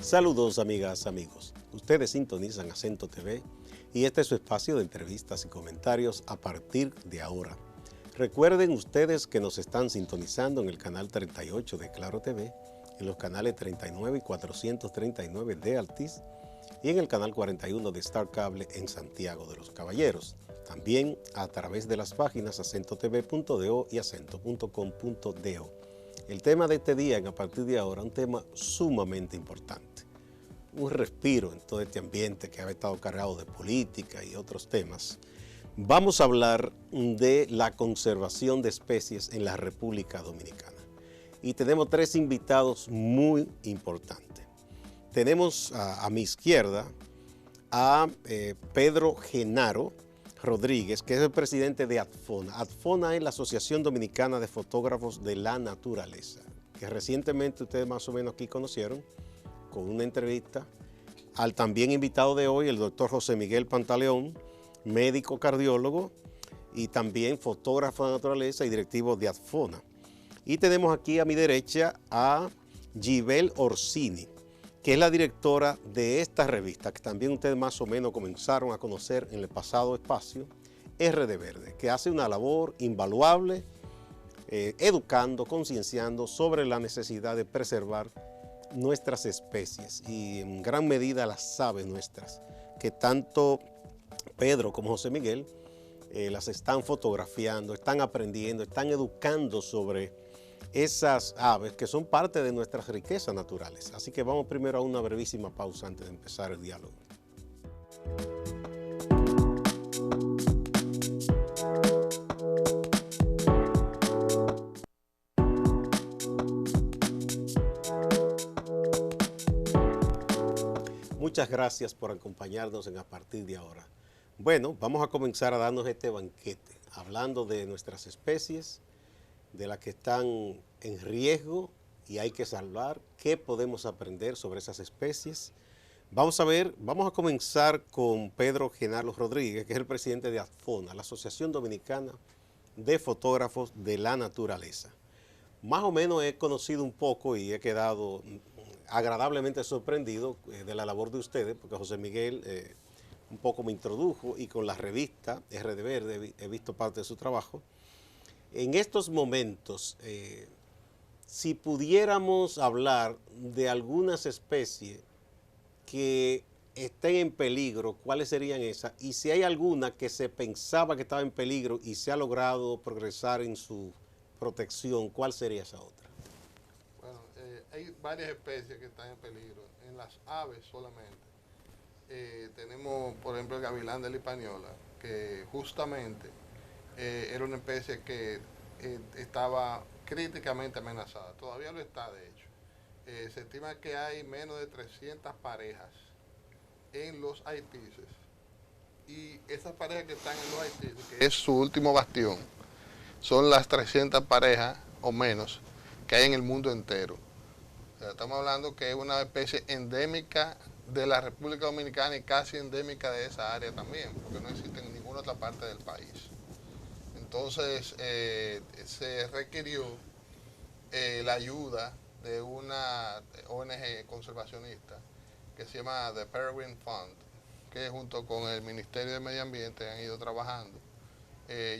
Saludos amigas, amigos. Ustedes sintonizan Acento TV y este es su espacio de entrevistas y comentarios a partir de ahora. Recuerden ustedes que nos están sintonizando en el canal 38 de Claro TV, en los canales 39 y 439 de Altiz y en el canal 41 de Star Cable en Santiago de los Caballeros. También a través de las páginas acentotv.do y acento.com.do. El tema de este día, a partir de ahora, un tema sumamente importante. Un respiro en todo este ambiente que ha estado cargado de política y otros temas. Vamos a hablar de la conservación de especies en la República Dominicana. Y tenemos tres invitados muy importantes. Tenemos a mi izquierda a Pedro Genaro Rodríguez, que es el presidente de ADFONA. ADFONA es la Asociación Dominicana de Fotógrafos de la Naturaleza, que recientemente ustedes más o menos aquí conocieron con una entrevista al también invitado de hoy, el doctor José Miguel Pantaleón, médico cardiólogo y también fotógrafo de naturaleza y directivo de ADFONA. Y tenemos aquí a mi derecha a Gibel Orsini, que es la directora de esta revista, que también ustedes más o menos comenzaron a conocer en el pasado espacio, RD Verde, que hace una labor invaluable, educando, concienciando sobre la necesidad de preservar nuestras especies y en gran medida las aves nuestras, que tanto Pedro como José Miguel las están fotografiando, están aprendiendo, están educando sobre esas aves que son parte de nuestras riquezas naturales. Así que vamos primero a una brevísima pausa antes de empezar el diálogo. Muchas gracias por acompañarnos en A Partir de Ahora. Bueno, vamos a comenzar a darnos este banquete, hablando de nuestras especies, de las que están en riesgo y hay que salvar, qué podemos aprender sobre esas especies. Vamos a comenzar con Pedro Genaro Rodríguez, que es el presidente de ADFONA, la Asociación Dominicana de Fotógrafos de la Naturaleza. Más o menos he conocido un poco y he quedado agradablemente sorprendido de la labor de ustedes, porque José Miguel un poco me introdujo y con la revista RD Verde he visto parte de su trabajo. En estos momentos, si pudiéramos hablar de algunas especies que estén en peligro, ¿cuáles serían esas? Y si hay alguna que se pensaba que estaba en peligro y se ha logrado progresar en su protección, ¿cuál sería esa otra? Bueno, hay varias especies que están en peligro. En las aves solamente. Tenemos, por ejemplo, el gavilán de la Hispaniola, que justamente era una especie que estaba críticamente amenazada. Todavía lo está, de hecho. Se estima que hay menos de 300 parejas en los Haitíes. Y esas parejas que están en los Haitíes, que es su último bastión, son las 300 parejas o menos que hay en el mundo entero. O sea, estamos hablando que es una especie endémica de la República Dominicana y casi endémica de esa área también, porque no existe en ninguna otra parte del país. Entonces se requirió la ayuda de una ONG conservacionista que se llama The Peregrine Fund, que junto con el Ministerio de Medio Ambiente han ido trabajando.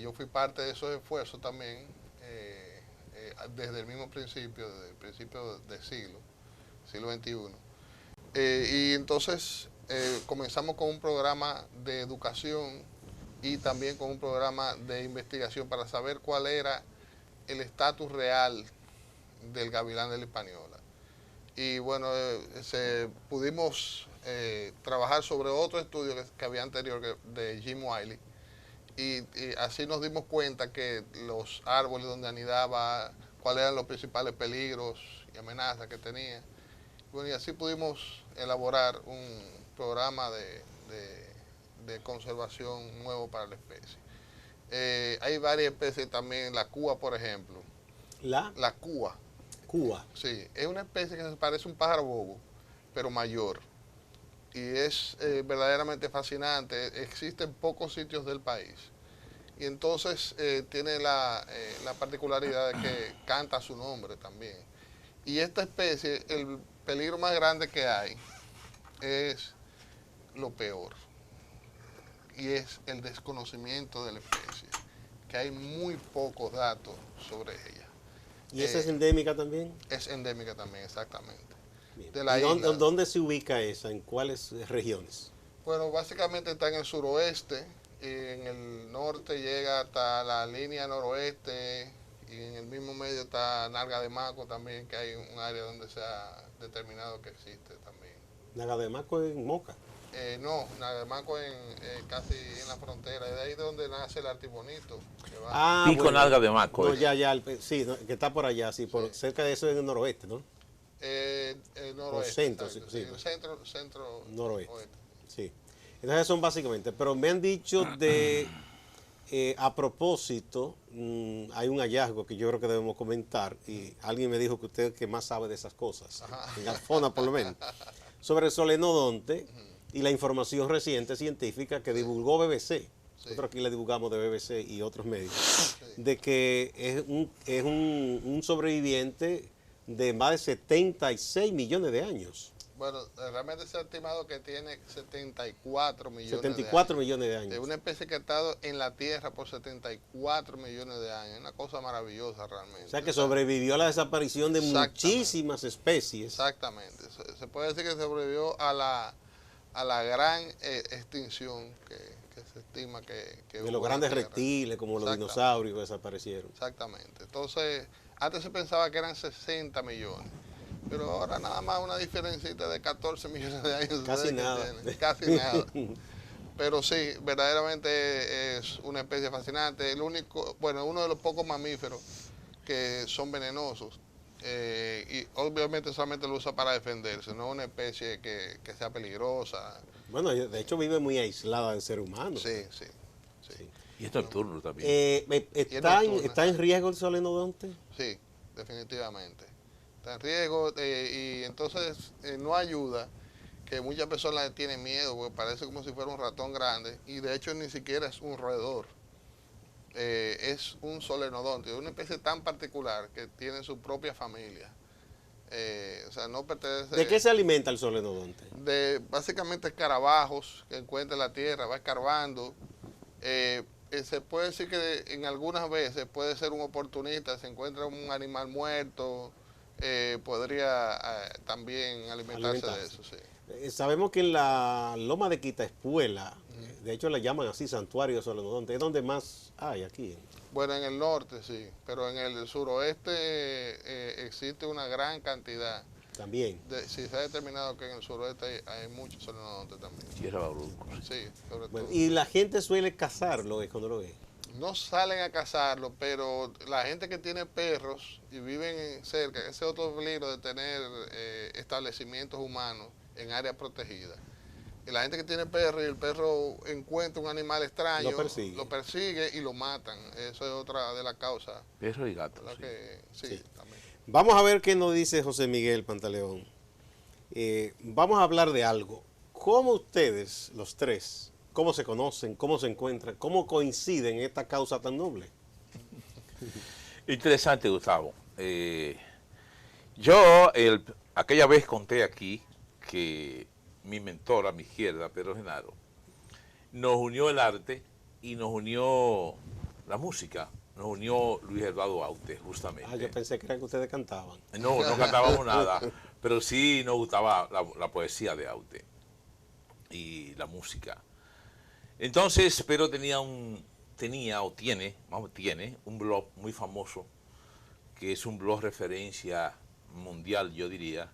Yo fui parte de esos esfuerzos también desde el mismo principio, desde el principio del siglo XXI. Y entonces comenzamos con un programa de educación y también con un programa de investigación para saber cuál era el estatus real del gavilán de la Hispaniola. Y bueno, pudimos trabajar sobre otro estudio que había anterior de Jim Wiley, y así nos dimos cuenta que los árboles donde anidaba, cuáles eran los principales peligros y amenazas que tenía. Bueno, y así pudimos elaborar un programa de conservación nuevo para la especie. Hay varias especies también, la cúa, por ejemplo. La cúa. Cúa. Sí, es una especie que se parece a un pájaro bobo, pero mayor. y es verdaderamente fascinante. Existen pocos sitios del país. Y entonces tiene la particularidad de que canta su nombre también. Y esta especie, el peligro más grande que hay es lo peor. Y es el desconocimiento de la especie, que hay muy pocos datos sobre ella. ¿Y esa es endémica también? Es endémica también, exactamente. Bien. De la ¿Y isla. dónde se ubica esa? ¿En cuáles regiones? Bueno, básicamente está en el suroeste, y en el norte llega hasta la línea noroeste, y en el mismo medio está Nalga de Maco también, que hay un área donde se ha determinado que existe también. Nalga de Maco en Moca. No, Nalga de Maco casi en la frontera, es de ahí donde nace el Artibonito. Pico bueno. Nalga de Maco. No, ya, sí, no, que está por allá, sí, por cerca de eso en el noroeste, ¿no? Noroeste. centro, exacto, sí, centro noroeste. oeste. Sí. Entonces son básicamente, pero me han dicho de, a propósito, hay un hallazgo que yo creo que debemos comentar, y alguien me dijo que usted que más sabe de esas cosas, en Alfona por lo menos, sobre el solenodonte y la información reciente científica que divulgó BBC. Nosotros aquí le divulgamos de BBC y otros medios, de que es un sobreviviente de más de 76 millones de años. Bueno, realmente se ha estimado que tiene 74 millones 74 de años. millones de años. Es una especie que ha estado en la Tierra por 74 millones de años. Una cosa maravillosa realmente. O sea que sobrevivió a la desaparición de muchísimas especies. Exactamente. Se puede decir que sobrevivió a la gran extinción que se estima que de hubo los en la grandes Tierra. reptiles, como los dinosaurios que desaparecieron. Exactamente. Entonces, antes se pensaba que eran 60 millones. Pero ahora nada más una diferencita de 14 millones de años. Casi nada. Casi nada. Pero sí, verdaderamente es una especie fascinante. Uno de los pocos mamíferos que son venenosos. Y obviamente solamente lo usa para defenderse, no es una especie que sea peligrosa. Bueno, de hecho vive muy aislada del ser humano. Sí. Y es nocturno también. ¿Está en riesgo el solenodonte? Sí, definitivamente. Está en riesgo y entonces no ayuda que muchas personas le tienen miedo porque parece como si fuera un ratón grande y de hecho ni siquiera es un roedor. Es un solenodonte, una especie tan particular que tiene su propia familia. O sea, no pertenece... ¿De qué se alimenta el solenodonte? De básicamente escarabajos que encuentra en la tierra, va escarbando. Se puede decir que en algunas veces puede ser un oportunista, se encuentra un animal muerto, podría también alimentarse de eso, sí. Sabemos que en la loma de Quitaespuela, de hecho le llaman así santuario de solenodonte, es donde más hay aquí. Bueno, en el norte sí, pero en el suroeste existe una gran cantidad. También. Sí, se ha determinado que en el suroeste hay muchos solenodontes también. Tierra Bauruco. Sí, sobre Bueno, todo. y la gente suele cazarlo cuando lo ve. No salen a cazarlo, pero la gente que tiene perros y viven cerca, ese es otro peligro de tener establecimientos humanos en áreas protegidas. Y la gente que tiene perro y el perro encuentra un animal extraño, lo persigue y lo matan. Eso es otra de las causas. Perro y gato. Sí, también. Vamos a ver qué nos dice José Miguel Pantaleón. Vamos a hablar de algo. ¿Cómo ustedes, los tres, cómo se conocen, cómo se encuentran, cómo coinciden en esta causa tan noble? Interesante, Gustavo. Yo aquella vez conté aquí que mi mentor a mi izquierda, Pedro Genaro, nos unió el arte y nos unió la música, nos unió Luis Eduardo Aute, justamente. Yo pensé que era que ustedes cantaban. No cantábamos nada, pero sí nos gustaba la poesía de Aute y la música. Entonces, Pedro tiene un blog muy famoso, que es un blog referencia mundial, yo diría,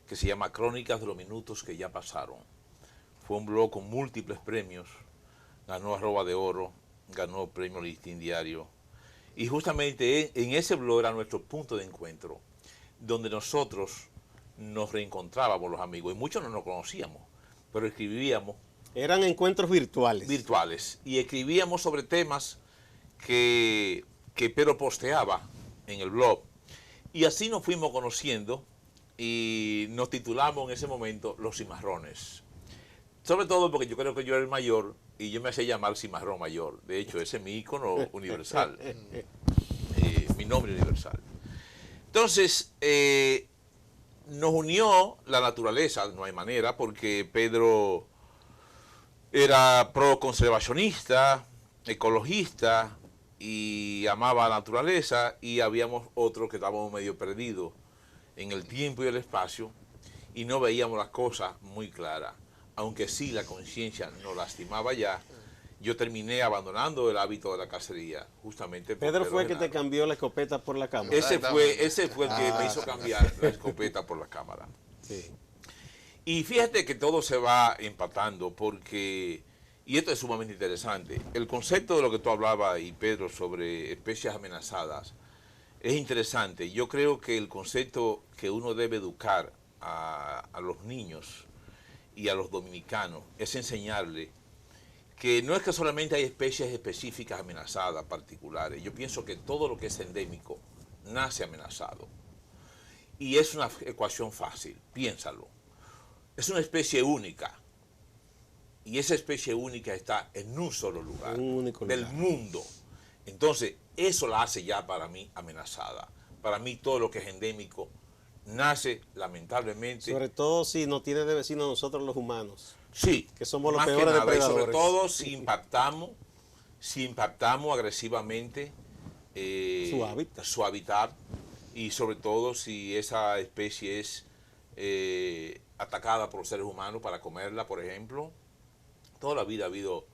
que se llama Crónicas de los Minutos que ya pasaron. Fue un blog con múltiples premios, ganó Arroba de Oro, ganó Premio Listín Diario, y justamente en ese blog era nuestro punto de encuentro, donde nosotros nos reencontrábamos los amigos, y muchos no nos conocíamos, pero escribíamos. Eran encuentros virtuales. Y escribíamos sobre temas que Pedro posteaba en el blog, y así nos fuimos conociendo, y nos titulamos en ese momento Los Cimarrones. Sobre todo porque yo creo que yo era el mayor y yo me hacía llamar Cimarrón Mayor. De hecho, ese es mi ícono universal, mi nombre universal. Entonces, nos unió la naturaleza, no hay manera, porque Pedro era pro-conservacionista, ecologista y amaba la naturaleza, y habíamos otros que estábamos medio perdidos en el tiempo y el espacio y no veíamos las cosas muy claras. Aunque sí la conciencia nos lastimaba ya, yo terminé abandonando el hábito de la cacería, justamente por Pedro fue el que te Genaro. cambió la escopeta por la cámara. Ese fue el que me hizo cambiar la escopeta por la cámara. Sí. Y fíjate que todo se va empatando porque, y esto es sumamente interesante, el concepto de lo que tú hablabas, y Pedro, sobre especies amenazadas, es interesante. Yo creo que el concepto que uno debe educar a los niños y a los dominicanos es enseñarle que no es que solamente hay especies específicas amenazadas, particulares. Yo pienso que todo lo que es endémico nace amenazado. Y es una ecuación fácil, piénsalo. Es una especie única. Y esa especie única está en un solo lugar, Un único del lugar. mundo. Entonces, eso la hace ya para mí amenazada. Para mí todo lo que es endémico nace, lamentablemente. Sobre todo si nos tiene de vecinos nosotros los humanos. Sí, que somos los más que peores nada, y depredadores. sobre todo si impactamos agresivamente Su hábitat. hábitat, y sobre todo si esa especie es atacada por los seres humanos para comerla, por ejemplo. Toda la vida ha habido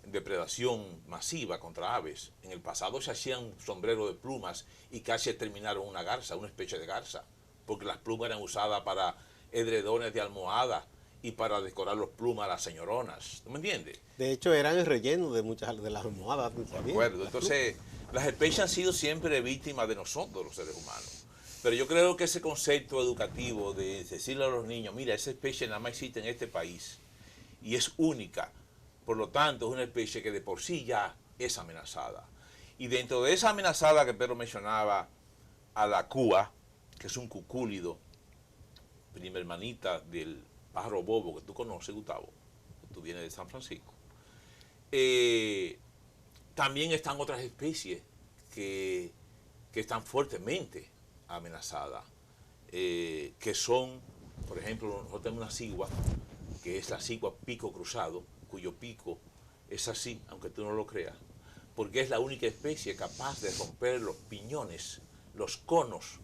depredación masiva contra aves. En el pasado se hacían sombreros de plumas y casi terminaron una garza, una especie de garza, porque las plumas eran usadas para edredones de almohada y para decorar los plumas a las señoronas. ¿Tú me entiendes? De hecho, eran el relleno de muchas de las almohadas. De acuerdo. Entonces, las especies han sido siempre víctimas de nosotros, los seres humanos. Pero yo creo que ese concepto educativo de decirle a los niños, mira, esa especie nada más existe en este país y es única. Por lo tanto, es una especie que de por sí ya es amenazada. Y dentro de esa amenazada que Pedro mencionaba, a la cúa, que es un cucúlido, prima hermanita del pájaro bobo que tú conoces, Gustavo, tú vienes de San Francisco. También están otras especies que están fuertemente amenazadas, que son, por ejemplo, nosotros tenemos una cigua, que es la cigua pico cruzado, cuyo pico es así, aunque tú no lo creas, porque es la única especie capaz de romper los piñones, los conos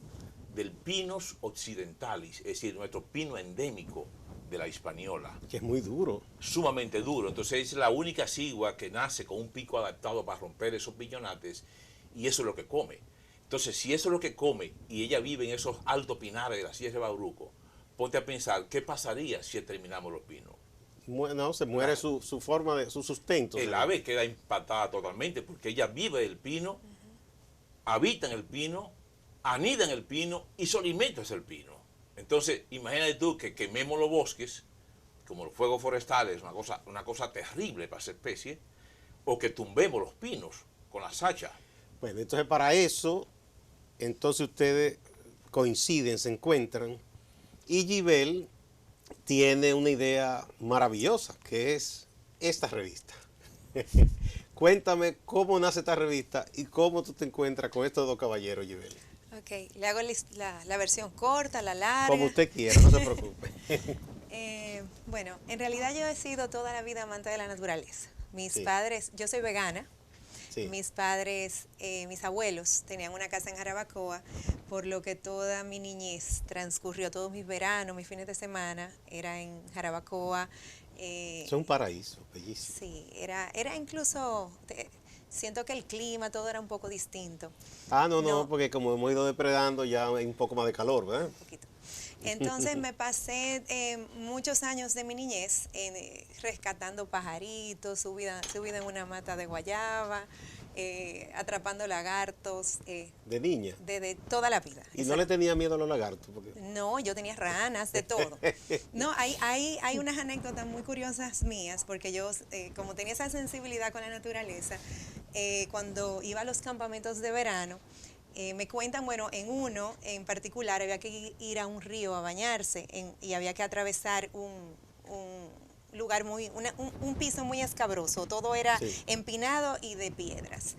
del Pinus occidentalis, es decir, nuestro pino endémico de la Hispaniola. Que es muy duro. Sumamente duro. Entonces es la única cigua que nace con un pico adaptado para romper esos piñonates, y eso es lo que come. Entonces, si eso es lo que come y ella vive en esos altos pinares de la Sierra de Bauruco, ponte a pensar, ¿qué pasaría si terminamos los pinos? No, se muere su forma de su sustento. El ave queda impactada totalmente porque ella vive del pino, habita en el pino, anida en el pino y su alimento es el pino. Entonces, imagínate tú que quememos los bosques, como los fuegos forestales, una cosa terrible para esa especie, o que tumbemos los pinos con las hachas. Bueno, entonces para eso, entonces ustedes coinciden, se encuentran, y Gibel tiene una idea maravillosa, que es esta revista. Cuéntame cómo nace esta revista y cómo tú te encuentras con estos dos caballeros, Gibel. Ok, le hago la versión corta, la larga. Como usted quiera, no se preocupe. Bueno, en realidad yo he sido toda la vida amante de la naturaleza. Mis Sí. padres, yo soy vegana. Sí. Mis padres, mis abuelos tenían una casa en Jarabacoa, por lo que toda mi niñez transcurrió, todos mis veranos, mis fines de semana, era en Jarabacoa. Es un paraíso, bellísimo. Sí, era incluso, siento que el clima, todo era un poco distinto. No, porque como hemos ido depredando ya hay un poco más de calor, ¿verdad? Un poquito. Entonces me pasé muchos años de mi niñez rescatando pajaritos, subida en una mata de guayaba, atrapando lagartos. De niña. De toda la vida. Y no le tenía miedo a los lagartos. Porque... No, yo tenía ranas, de todo. No, hay unas anécdotas muy curiosas mías, porque yo, como tenía esa sensibilidad con la naturaleza, cuando iba a los campamentos de verano, me cuentan, bueno, en uno en particular había que ir a un río a bañarse y había que atravesar lugar un piso muy escabroso, todo era Sí. empinado y de piedras.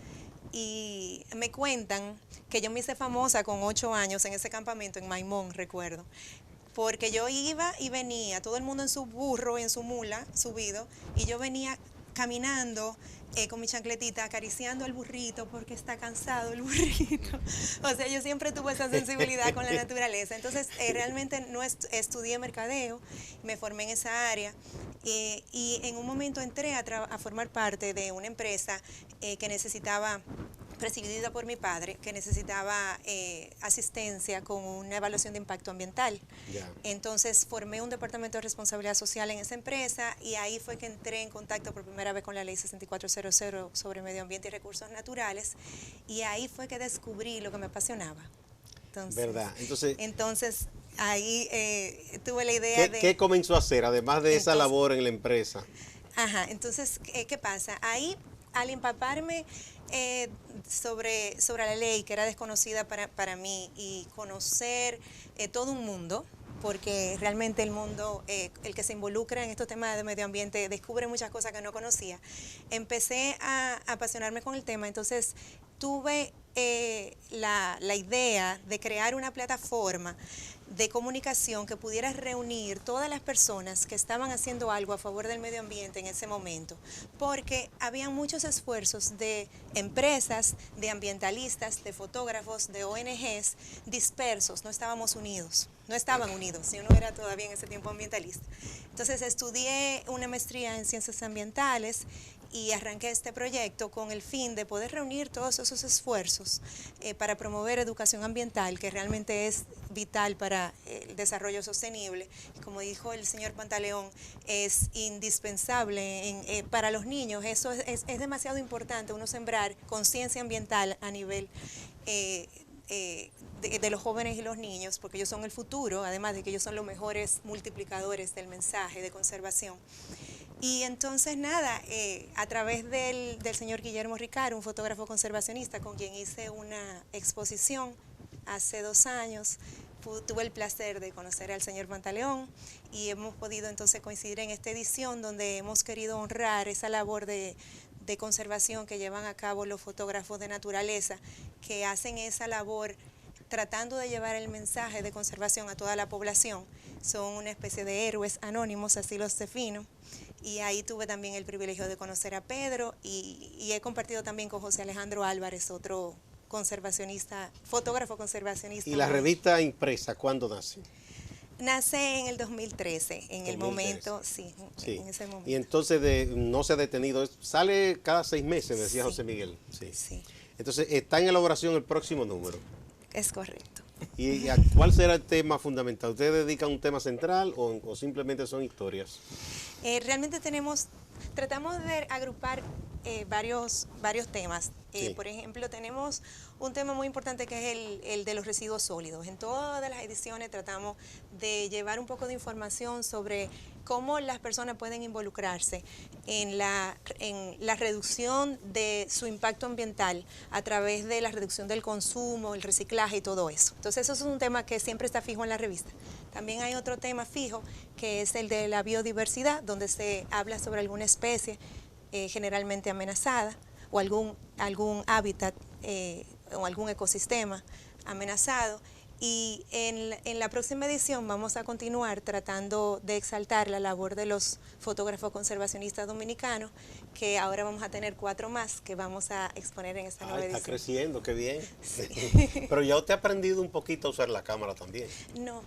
Y me cuentan que yo me hice famosa con 8 años en ese campamento en Maimón, recuerdo. Porque yo iba y venía, todo el mundo en su burro, en su mula, subido, y yo venía caminando con mi chancletita, acariciando al burrito porque está cansado el burrito. O sea, yo siempre tuve esa sensibilidad con la naturaleza. Entonces, realmente no estudié mercadeo, me formé en esa área y en un momento entré a formar parte de una empresa que necesitaba, presidida por mi padre, que necesitaba asistencia con una evaluación de impacto ambiental. Ya. Entonces formé un departamento de responsabilidad social en esa empresa y ahí fue que entré en contacto por primera vez con la ley 6400 sobre medio ambiente y recursos naturales y ahí fue que descubrí lo que me apasionaba. Entonces, ¿Verdad? Entonces ahí tuve la idea ¿Qué comenzó a hacer, además de esa labor en la empresa? Ajá, entonces, ¿qué pasa? Ahí, al empaparme sobre la ley, que era desconocida para mí, y conocer todo un mundo, porque realmente el mundo, el que se involucra en estos temas de medio ambiente, descubre muchas cosas que no conocía, empecé a apasionarme con el tema, entonces tuve la idea de crear una plataforma de comunicación que pudiera reunir todas las personas que estaban haciendo algo a favor del medio ambiente en ese momento, porque había muchos esfuerzos de empresas, de ambientalistas, de fotógrafos, de ONGs dispersos, no estaban unidos, yo no era todavía en ese tiempo ambientalista. Entonces estudié una maestría en ciencias ambientales y arranqué este proyecto con el fin de poder reunir todos esos esfuerzos para promover educación ambiental, que realmente es vital para el desarrollo sostenible. Como dijo el señor Pantaleón, es indispensable para los niños. Eso es demasiado importante, uno sembrar conciencia ambiental a nivel de los jóvenes y los niños, porque ellos son el futuro, además de que ellos son los mejores multiplicadores del mensaje de conservación. Y entonces nada, a través del señor Guillermo Ricard, un fotógrafo conservacionista con quien hice una exposición hace 2 años, tuve el placer de conocer al señor Pantaleón y hemos podido entonces coincidir en esta edición donde hemos querido honrar esa labor de conservación que llevan a cabo los fotógrafos de naturaleza, que hacen esa labor tratando de llevar el mensaje de conservación a toda la población. Son una especie de héroes anónimos, así los defino. Y ahí tuve también el privilegio de conocer a Pedro y he compartido también con José Alejandro Álvarez, otro conservacionista, fotógrafo conservacionista. ¿Y la revista impresa cuándo nace? Nace en el 2013, en 2013. el momento, sí, en ese momento. Y entonces no se ha detenido, sale cada 6 meses, decía Sí. José Miguel. Sí, Entonces está en elaboración el próximo número. es correcto. ¿Y a cuál será el tema fundamental? ¿Ustedes dedican un tema central o simplemente son historias? Realmente tratamos de agrupar varios temas. Sí. Por ejemplo, tenemos un tema muy importante que es el de los residuos sólidos. En todas las ediciones tratamos de llevar un poco de información sobre cómo las personas pueden involucrarse en la reducción de su impacto ambiental a través de la reducción del consumo, el reciclaje y todo eso. Entonces eso es un tema que siempre está fijo en la revista. También hay otro tema fijo que es el de la biodiversidad, donde se habla sobre alguna especie generalmente amenazada o algún hábitat o algún ecosistema amenazado. Y en la próxima edición vamos a continuar tratando de exaltar la labor de los fotógrafos conservacionistas dominicanos, que ahora vamos a tener 4 más que vamos a exponer en esta nueva edición. Está creciendo, qué bien. Sí. Pero ya usted ha aprendido un poquito a usar la cámara también. No.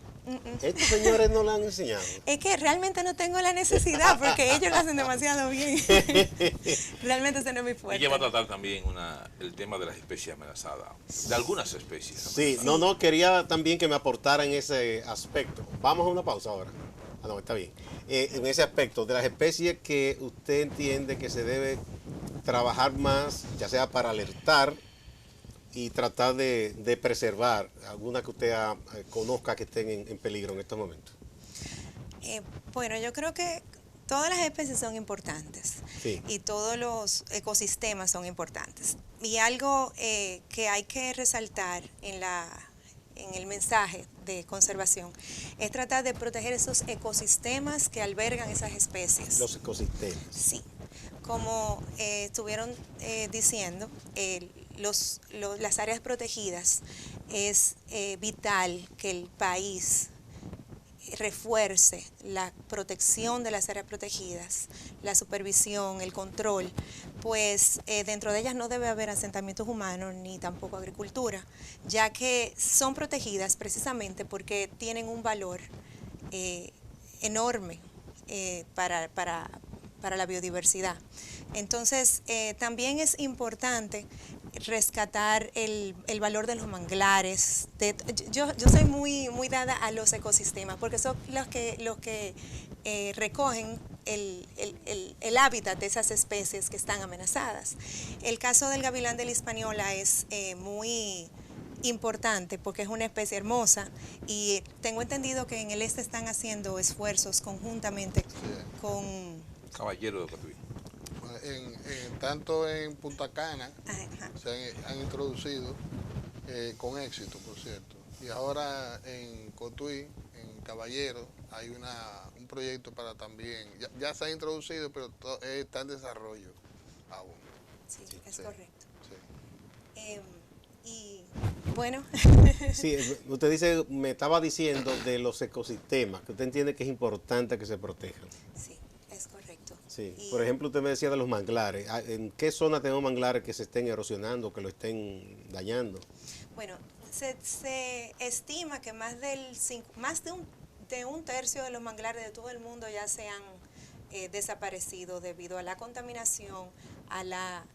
Estos señores no la han enseñado. Es que realmente no tengo la necesidad porque ellos lo hacen demasiado bien. Realmente ese no es mi Y fuerte. ella va a tratar también el tema de las especies amenazadas, de algunas especies. Sí, no, quería también que me aportara en ese aspecto. Vamos a una pausa ahora. Ah, no, está bien. En ese aspecto de las especies que usted entiende que se debe trabajar más, ya sea para alertar y tratar de preservar alguna que usted conozca que estén en peligro en estos momentos. Bueno, yo creo que todas las especies son importantes, Sí. y todos los ecosistemas son importantes. Y algo que hay que resaltar en el mensaje de conservación, es tratar de proteger esos ecosistemas que albergan esas especies. Los ecosistemas. Sí, como estuvieron diciendo, las áreas protegidas es vital que el país refuerce la protección de las áreas protegidas, la supervisión, el control, pues dentro de ellas no debe haber asentamientos humanos ni tampoco agricultura, ya que son protegidas precisamente porque tienen un valor enorme para la biodiversidad. Entonces, también es importante rescatar el valor de los manglares. Yo soy muy dada a los ecosistemas porque son los que recogen el hábitat de esas especies que están amenazadas. El caso del gavilán de la Hispaniola es muy importante porque es una especie hermosa y tengo entendido que en el este están haciendo esfuerzos conjuntamente con Caballero de Cotuí. Tanto en Punta Cana Ajá. se han introducido con éxito, por cierto. Y ahora en Cotuí, en Caballero, hay un proyecto para también, ya se ha introducido, pero está en desarrollo aún. Sí, es Sí, correcto. sí. Y bueno, Sí, usted dice, me estaba diciendo de los ecosistemas, que usted entiende que es importante que se protejan. sí, es correcto. Sí, Y, por ejemplo, usted me decía de los manglares. ¿En qué zona tenemos manglares que se estén erosionando, que lo estén dañando? bueno, se estima que más de un tercio de los manglares de todo el mundo ya se han desaparecido debido a la contaminación, a la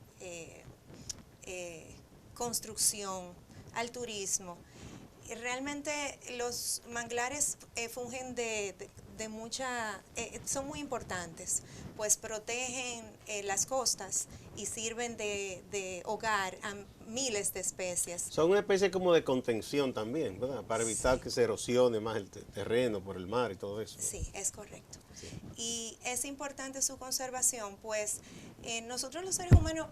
construcción, al turismo. Y realmente los manglares fungen de mucha, son muy importantes, pues protegen las costas y sirven de hogar a miles de especies. Son una especie como de contención también, ¿verdad? Para evitar que se erosione más el terreno por el mar y todo eso. Sí, es correcto. Sí. Y es importante su conservación, pues nosotros los seres humanos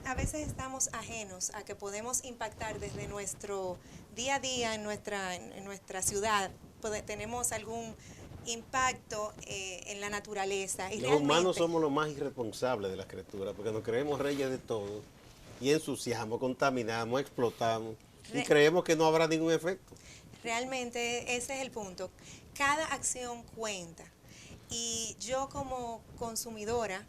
a veces estamos ajenos a que podemos impactar desde nuestro día a día en nuestra ciudad. Tenemos algún impacto en la naturaleza. Y Los humanos somos los más irresponsables de las criaturas porque nos creemos reyes de todo y ensuciamos, contaminamos, explotamos y creemos que no habrá ningún efecto. Realmente ese es el punto. Cada acción cuenta. Y yo como consumidora,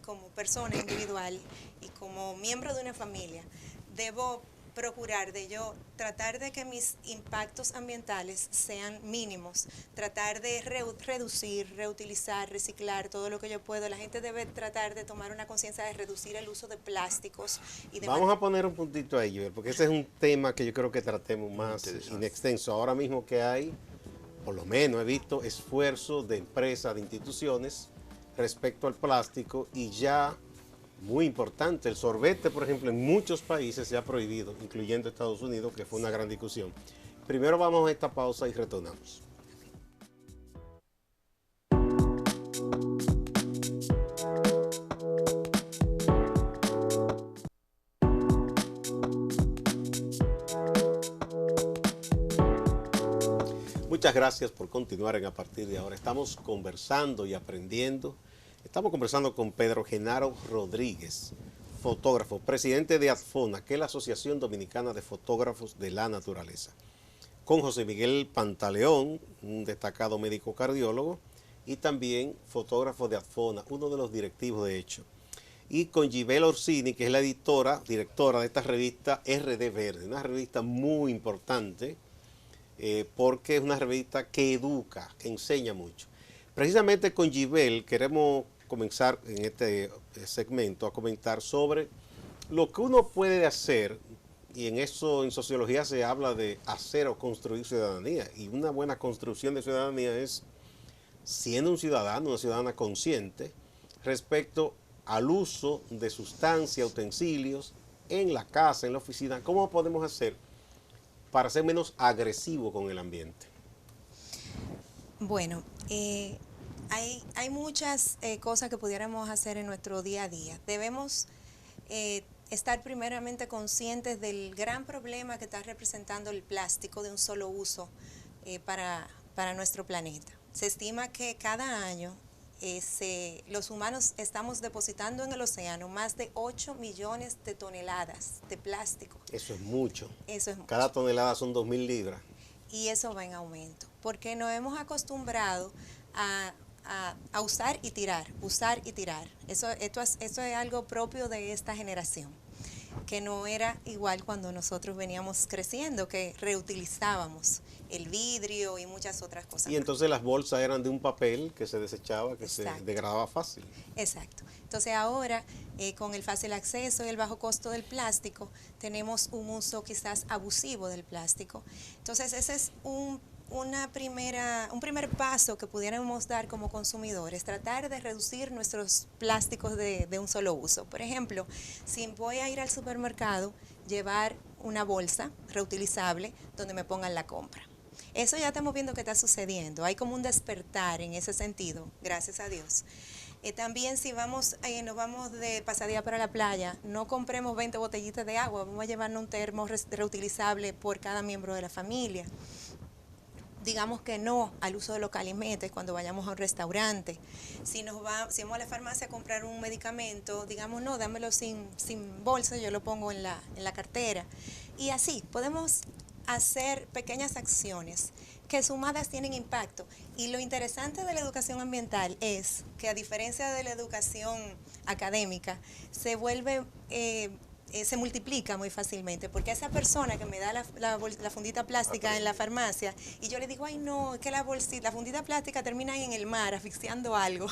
como persona individual y como miembro de una familia, debo procurar de yo tratar de que mis impactos ambientales sean mínimos, tratar de reducir, reutilizar, reciclar todo lo que yo puedo. La gente debe tratar de tomar una conciencia de reducir el uso de plásticos. Y Vamos a poner un puntito ahí, Joel, porque ese es un tema que yo creo que tratemos más en extenso. Ahora mismo que hay, por lo menos he visto esfuerzos de empresas, de instituciones respecto al plástico y ya, muy importante, el sorbete, por ejemplo, en muchos países se ha prohibido, incluyendo Estados Unidos, que fue una gran discusión. Primero vamos a esta pausa y retornamos. Muchas gracias por continuar en A Partir de Ahora. Estamos conversando y aprendiendo. Estamos conversando con Pedro Genaro Rodríguez, fotógrafo, presidente de ADFONA, que es la Asociación Dominicana de Fotógrafos de la Naturaleza. Con José Miguel Pantaleón, un destacado médico cardiólogo, y también fotógrafo de ADFONA, uno de los directivos de hecho. Y con Gibel Orsini, que es la directora de esta revista RD Verde, una revista muy importante, porque es una revista que educa, que enseña mucho. Precisamente con Gibel queremos comenzar en este segmento a comentar sobre lo que uno puede hacer, y en eso en sociología se habla de hacer o construir ciudadanía, y una buena construcción de ciudadanía es siendo un ciudadano, una ciudadana consciente respecto al uso de sustancias, utensilios en la casa, en la oficina. ¿Cómo podemos hacer para ser menos agresivo con el ambiente? Bueno, hay muchas cosas que pudiéramos hacer en nuestro día a día. Debemos estar primeramente conscientes del gran problema que está representando el plástico de un solo uso para nuestro planeta. Se estima que cada año los humanos estamos depositando en el océano más de 8 millones de toneladas de plástico. Eso es mucho. Eso es mucho. Cada tonelada son 2.000 libras. Y eso va en aumento, porque nos hemos acostumbrado a usar y tirar, usar y tirar. Eso es algo propio de esta generación, que no era igual cuando nosotros veníamos creciendo, que reutilizábamos el vidrio y muchas otras cosas. Y entonces las bolsas eran de un papel que se desechaba, que Exacto. se degradaba fácil. Exacto. Entonces ahora, con el fácil acceso y el bajo costo del plástico, tenemos un uso quizás abusivo del plástico. Entonces ese es un primer paso que pudiéramos dar como consumidores, tratar de reducir nuestros plásticos de un solo uso. Por ejemplo, si voy a ir al supermercado, llevar una bolsa reutilizable donde me pongan la compra. Eso ya estamos viendo que está sucediendo. Hay como un despertar en ese sentido, gracias a Dios. También si nos vamos de pasadía para la playa, no compremos 20 botellitas de agua, vamos a llevarnos un termo reutilizable por cada miembro de la familia. Digamos que no al uso de los calimetes cuando vayamos a un restaurante. Si vamos a la farmacia a comprar un medicamento, digamos no, dámelo sin bolsa, yo lo pongo en la cartera. Y así podemos hacer pequeñas acciones que sumadas tienen impacto. Y lo interesante de la educación ambiental es que, a diferencia de la educación académica, se multiplica muy fácilmente, porque esa persona que me da la fundita plástica en la farmacia y yo le digo, ay no, es que la fundita plástica termina en el mar asfixiando algo,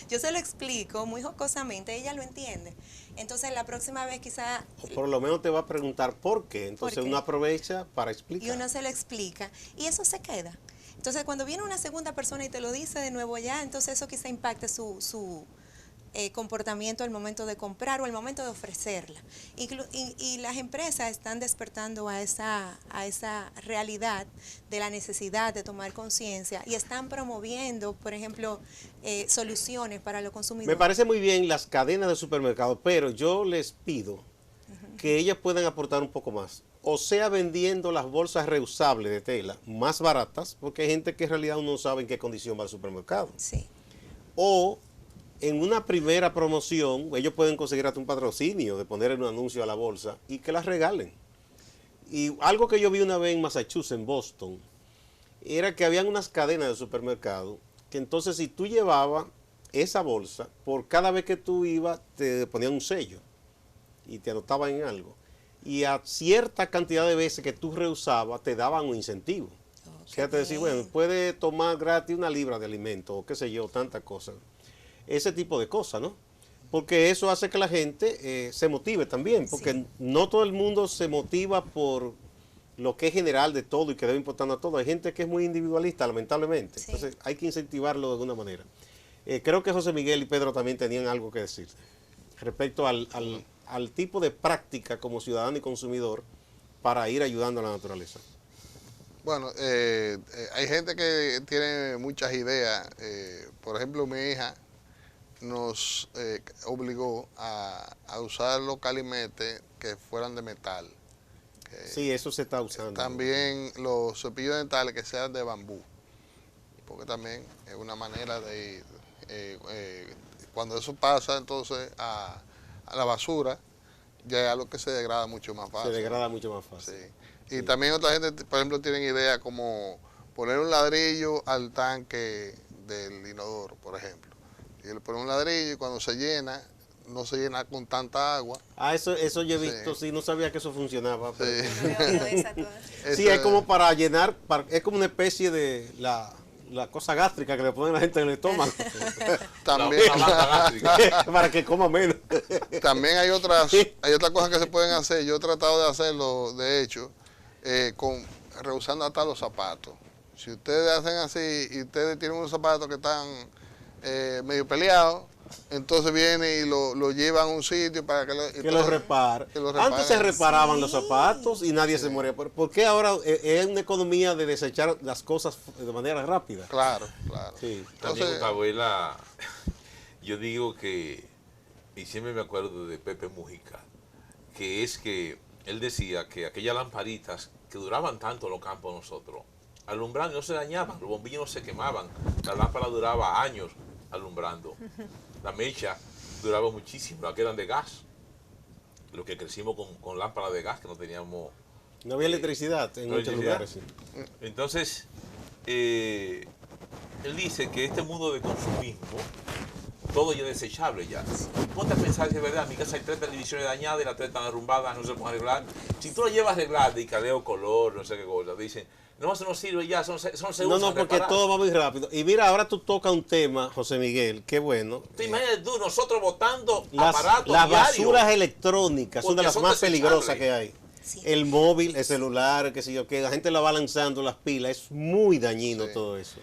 yo se lo explico muy jocosamente, ella lo entiende. Entonces la próxima vez quizá... O por lo menos te va a preguntar por qué, entonces ¿por qué? Uno aprovecha para explicar. Y uno se lo explica y eso se queda. Entonces cuando viene una segunda persona y te lo dice de nuevo ya, entonces eso quizá impacte su comportamiento al momento de comprar o al momento de ofrecerla. Y las empresas están despertando a esa realidad de la necesidad de tomar conciencia y están promoviendo, por ejemplo, soluciones para los consumidores. Me parece muy bien las cadenas de supermercados, pero yo les pido que ellas puedan aportar un poco más. O sea, vendiendo las bolsas reusables de tela más baratas, porque hay gente que en realidad no sabe en qué condición va al supermercado. Sí. O en una primera promoción, ellos pueden conseguir hasta un patrocinio de poner un anuncio a la bolsa y que las regalen. Y algo que yo vi una vez en Massachusetts, en Boston, era que habían unas cadenas de supermercado que entonces si tú llevabas esa bolsa, por cada vez que tú ibas te ponían un sello y te anotaban en algo. Y a cierta cantidad de veces que tú reusabas te daban un incentivo. O sea, te decían, bueno, puedes tomar gratis una libra de alimento o qué sé yo, tantas cosas. Ese tipo de cosas, ¿no? Porque eso hace que la gente se motive también, porque sí, no todo el mundo se motiva por lo que es general de todo y que debe importar a todo. Hay gente que es muy individualista, lamentablemente. Sí. Entonces hay que incentivarlo de alguna manera. Creo que José Miguel y Pedro también tenían algo que decir respecto al tipo de práctica como ciudadano y consumidor para ir ayudando a la naturaleza. Bueno, hay gente que tiene muchas ideas. Por ejemplo, mi hija nos obligó a usar los calimetes que fueran de metal. Sí, eso se está usando. También los cepillos dentales que sean de bambú, porque también es una manera de cuando eso pasa entonces a la basura, ya es algo que se degrada mucho más fácil. Se degrada mucho más fácil. Sí. Y también otra gente, por ejemplo, tienen ideas como poner un ladrillo al tanque del inodoro, por ejemplo. Y le ponen un ladrillo y cuando se llena, no se llena con tanta agua. Ah, eso yo he visto, sí, no sabía que eso funcionaba. Pero... Sí. Sí, es como para llenar, es como una especie de la cosa gástrica que le ponen a la gente en el estómago. También. Para que coma menos. También hay otras cosas que se pueden hacer. Yo he tratado de hacerlo, de hecho, reusando hasta los zapatos. Si ustedes hacen así y ustedes tienen unos zapatos que están medio peleados, entonces viene y lo llevan a un sitio para que lo repare. Antes se reparaban los zapatos y nadie se moría. ¿Por qué ahora es una economía de desechar las cosas de manera rápida? Claro. Sí. También, abuela, yo digo que, y siempre me acuerdo de Pepe Mujica, que es que él decía que aquellas lamparitas que duraban tanto en los campos de nosotros, alumbrando, no se dañaban, los bombillos no se quemaban, la lámpara duraba años alumbrando, la mecha duraba muchísimo, las que eran de gas, los que crecimos con lámparas de gas, que no teníamos... No había electricidad en muchos lugares. Sí. Entonces, él dice que este mundo de consumismo, todo ya es desechable ya. Ponte a pensar si es verdad, en mi casa hay 3 televisiones dañadas y las 3 están arrumbadas, no se pueden arreglar. Si tú lo llevas a arreglar de caleo, color, no sé qué cosa, dicen, no, eso no sirve ya, son segundos. No, porque todo va muy rápido. Y mira, ahora tú tocas un tema, José Miguel, qué bueno. Tú imagínate tú, nosotros botando las aparatos basuras electrónicas son de las más peligrosas que hay. Sí. El móvil, el celular, qué sé yo qué, la gente la va lanzando las pilas, es muy dañino todo eso.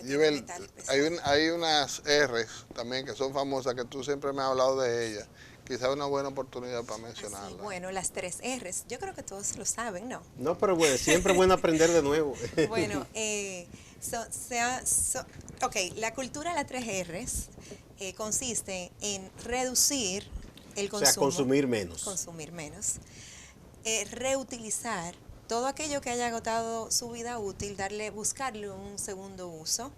Yubel, hay unas R's también que son famosas, que tú siempre me has hablado de ellas. Quizás una buena oportunidad para mencionarlas. Sí, bueno, las 3 R's, yo creo que todos lo saben, ¿no? No, pero bueno, siempre es bueno aprender de nuevo. Bueno, ok, la cultura de las 3 R's consiste en reducir el consumo. O sea, consumir menos. Consumir menos. Reutilizar todo aquello que haya agotado su vida útil, buscarle un segundo uso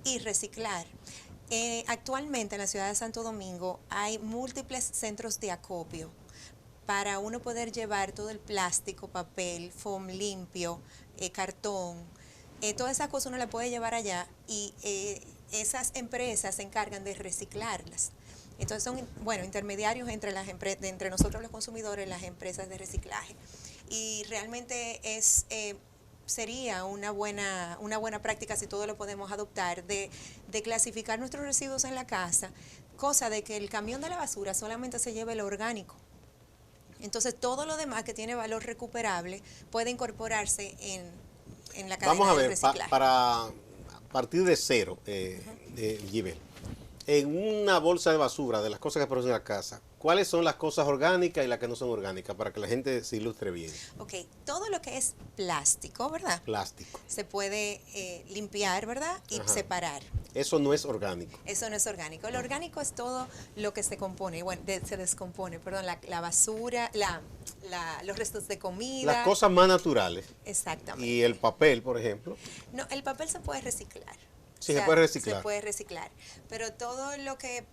y reciclar. Actualmente en la ciudad de Santo Domingo hay múltiples centros de acopio para uno poder llevar todo el plástico, papel, foam limpio, cartón, todas esas cosas uno las puede llevar allá y esas empresas se encargan de reciclarlas. Entonces son, bueno, intermediarios entre nosotros los consumidores, las empresas de reciclaje. Y realmente sería una buena práctica, si todos lo podemos adoptar, de clasificar nuestros residuos en la casa, cosa de que el camión de la basura solamente se lleve lo orgánico. Entonces todo lo demás que tiene valor recuperable puede incorporarse en la cadena de reciclaje. Para partir de cero, Yibel, en una bolsa de basura, de las cosas que producen en la casa, ¿cuáles son las cosas orgánicas y las que no son orgánicas? Para que la gente se ilustre bien. Ok, todo lo que es plástico, ¿verdad? Plástico. Se puede limpiar, ¿verdad? Y separar. Eso no es orgánico. Eso no es orgánico. Lo orgánico es todo lo que se compone, bueno, se descompone, perdón, la basura, los restos de comida. Las cosas más naturales. Exactamente. Y el papel, por ejemplo. No, el papel se puede reciclar. Sí, se puede reciclar. Se puede reciclar. Pero todo lo que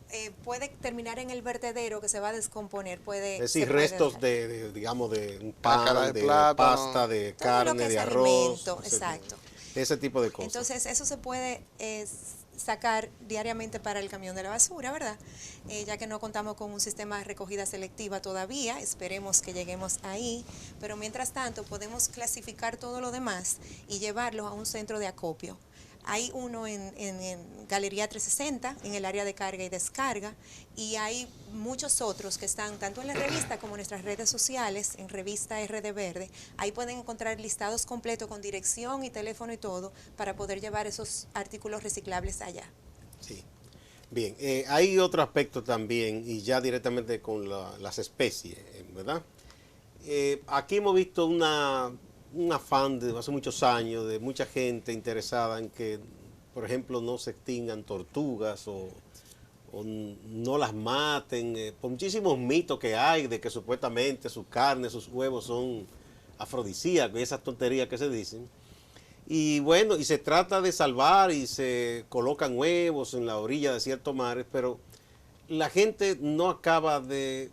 puede terminar en el vertedero, que se va a descomponer, puede... Es decir, restos digamos, de un pan, de pasta, de carne, de arroz. Alimento, exacto. Ese tipo de cosas. Entonces, eso se puede sacar diariamente para el camión de la basura, ¿verdad? Ya que no contamos con un sistema de recogida selectiva todavía, esperemos que lleguemos ahí, pero mientras tanto podemos clasificar todo lo demás y llevarlo a un centro de acopio. Hay uno en Galería 360, en el área de carga y descarga, y hay muchos otros que están tanto en la revista como en nuestras redes sociales, en revista RD Verde. Ahí pueden encontrar listados completos con dirección y teléfono y todo para poder llevar esos artículos reciclables allá. Sí. Bien, hay otro aspecto también, y ya directamente con las especies, ¿verdad? Aquí hemos visto un afán de hace muchos años de mucha gente interesada en que, por ejemplo, no se extingan tortugas o no las maten, por muchísimos mitos que hay de que supuestamente su carne, sus huevos son afrodisíacos y esas tonterías que se dicen. Y bueno, y se trata de salvar y se colocan huevos en la orilla de ciertos mares, pero la gente no acaba de...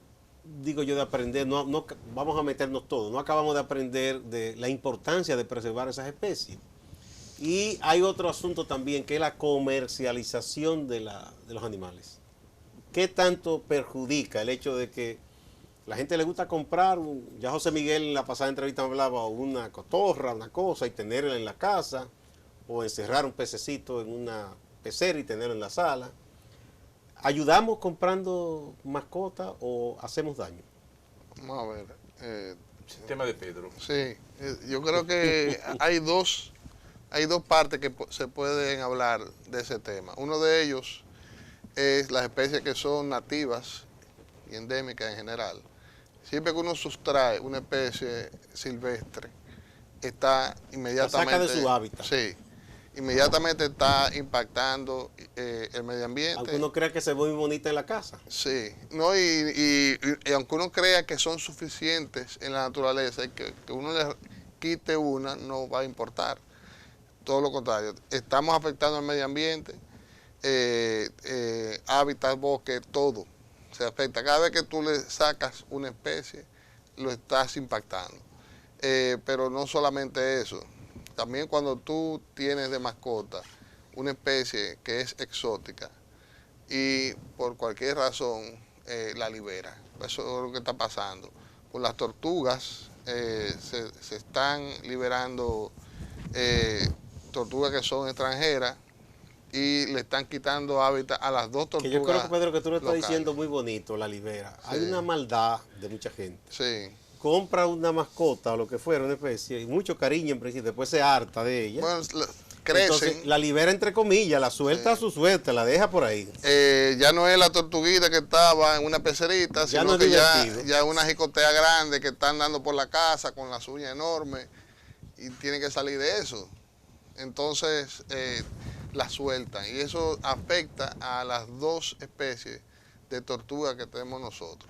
digo yo, de aprender, no vamos a meternos todos, no acabamos de aprender de la importancia de preservar esas especies. Y hay otro asunto también, que es la comercialización de los animales. ¿Qué tanto perjudica el hecho de que la gente le gusta comprar, ya José Miguel en la pasada entrevista me hablaba, una cotorra, una cosa, y tenerla en la casa, o encerrar un pececito en una pecera y tenerlo en la sala? ¿Ayudamos comprando mascotas o hacemos daño? Vamos a ver. Tema de Pedro. Sí, yo creo que hay dos partes que se pueden hablar de ese tema. Uno de ellos es las especies que son nativas y endémicas en general. Siempre que uno sustrae una especie silvestre, está inmediatamente... La saca de su hábitat. Sí. inmediatamente está impactando el medio ambiente. Aunque uno crea que se ve muy bonita en la casa. Sí, no, y aunque uno crea que son suficientes en la naturaleza, y que uno le quite una, no va a importar. Todo lo contrario, estamos afectando al medio ambiente, hábitat, bosque, todo se afecta. Cada vez que tú le sacas una especie, lo estás impactando. Pero no solamente eso, también cuando tú tienes de mascota una especie que es exótica y por cualquier razón la libera. Eso es lo que está pasando. Con las tortugas se están liberando tortugas que son extranjeras y le están quitando hábitat a las dos tortugas. Que yo creo que, Pedro, que tú lo estás locales. diciendo muy bonito, la libera. Sí. Hay una maldad de mucha gente. Sí. Compra una mascota o lo que fuera, una especie, y mucho cariño en principio, después se harta de ella. Bueno, crecen. Entonces la libera entre comillas, la suelta a su suerte, la deja por ahí. Ya no es la tortuguita que estaba en una pecerita, Ya sino no es que divertido. ya es una jicotea grande que está andando por la casa con las uñas enormes y tiene que salir de eso. Entonces la sueltan y eso afecta a las dos especies de tortuga que tenemos nosotros.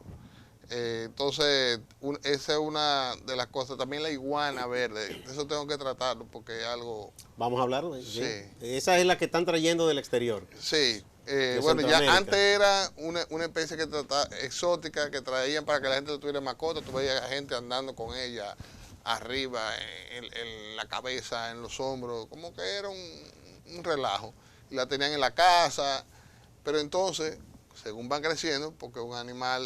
Entonces, esa es una de las cosas. También la iguana verde, eso tengo que tratarlo porque es algo... Vamos a hablar de Sí. Esa es la que están trayendo del exterior. Sí, De bueno, ya Centroamérica. antes era una especie que exótica que traían para que la gente tuviera mascota. Tú veías a gente andando con ella arriba, en la cabeza, en los hombros, como que era un relajo. Y la tenían en la casa, pero entonces, según van creciendo, porque un animal...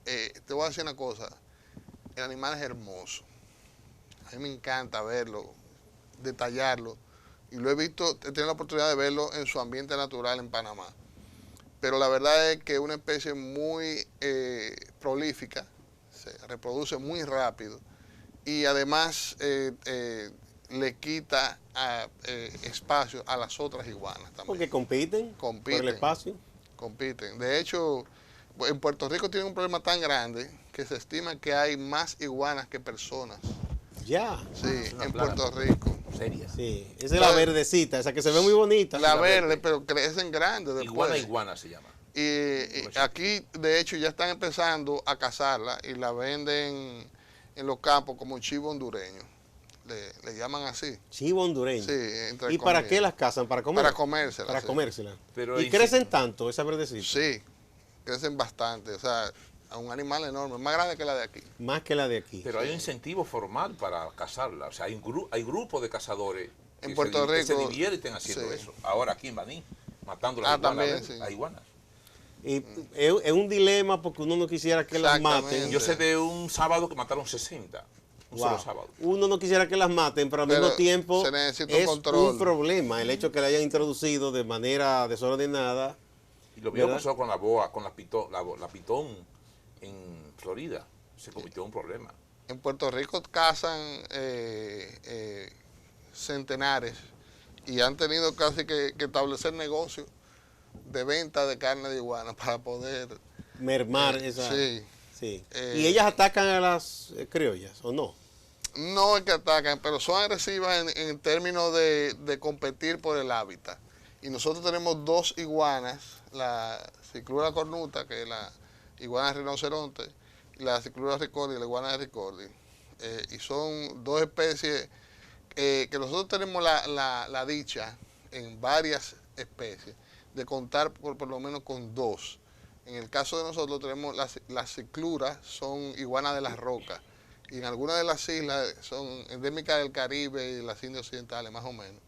te voy a decir una cosa, el animal es hermoso. A mí me encanta verlo, detallarlo. Y lo he visto, he tenido la oportunidad de verlo en su ambiente natural en Panamá. Pero la verdad es que es una especie muy prolífica, se reproduce muy rápido y además le quita espacio a las otras iguanas también. Porque compiten por Compiten. el espacio. Compiten. De hecho, en Puerto Rico tienen un problema tan grande que se estima que hay más iguanas que personas. Ya. Sí, una en plaga. Puerto Rico. Seria. Sí, esa es la verdecita, esa que se ve muy bonita. La verde, pero crecen grandes después. Iguana se llama. Y aquí, de hecho, ya están empezando a cazarla y la venden en los campos como chivo hondureño. Le llaman así. Chivo hondureño. Sí, entre ¿Y para comillas. qué las cazan? ¿Para comer? Para comérselas. Para sí. comérselas. Pero ¿Y ahí crecen sí. tanto esa verdecita? Sí, crecen bastante. O sea, a un animal enorme, más grande que la de aquí. Más que la de aquí. Pero hay un incentivo formal para cazarla. O sea, hay grupos de cazadores En que Puerto que se Rico, divierten haciendo sí. eso. Ahora aquí en Baní, matando las iguanas. también, ¿ves? sí. Las iguanas. Y es un dilema porque uno no quisiera que las Exactamente. maten. Yo sé de un sábado que mataron 60. Un Wow. solo sábado. Uno no quisiera que las maten, pero al Pero mismo tiempo se necesita un es control. un problema el hecho que la hayan introducido de manera desordenada. Y lo mismo ¿Verdad? pasó con la boa, con la pitón en Florida. Se convirtió en un problema. En Puerto Rico cazan centenares y han tenido casi que establecer negocios de venta de carne de iguana para poder... Mermar esa. Sí. Sí. Eh, ¿Y ellas atacan a las criollas o no? No es que atacan, pero son agresivas en términos de competir por el hábitat. Y nosotros tenemos dos iguanas, la ciclura cornuta, que es la iguana rinoceronte, y la ciclura ricordi, la iguana de ricordi. Y son dos especies que nosotros tenemos la dicha en varias especies de contar por lo menos con dos. En el caso de nosotros tenemos las cicluras, son iguanas de las rocas. Y en algunas de las islas son endémicas del Caribe y las Indias Occidentales, más o menos.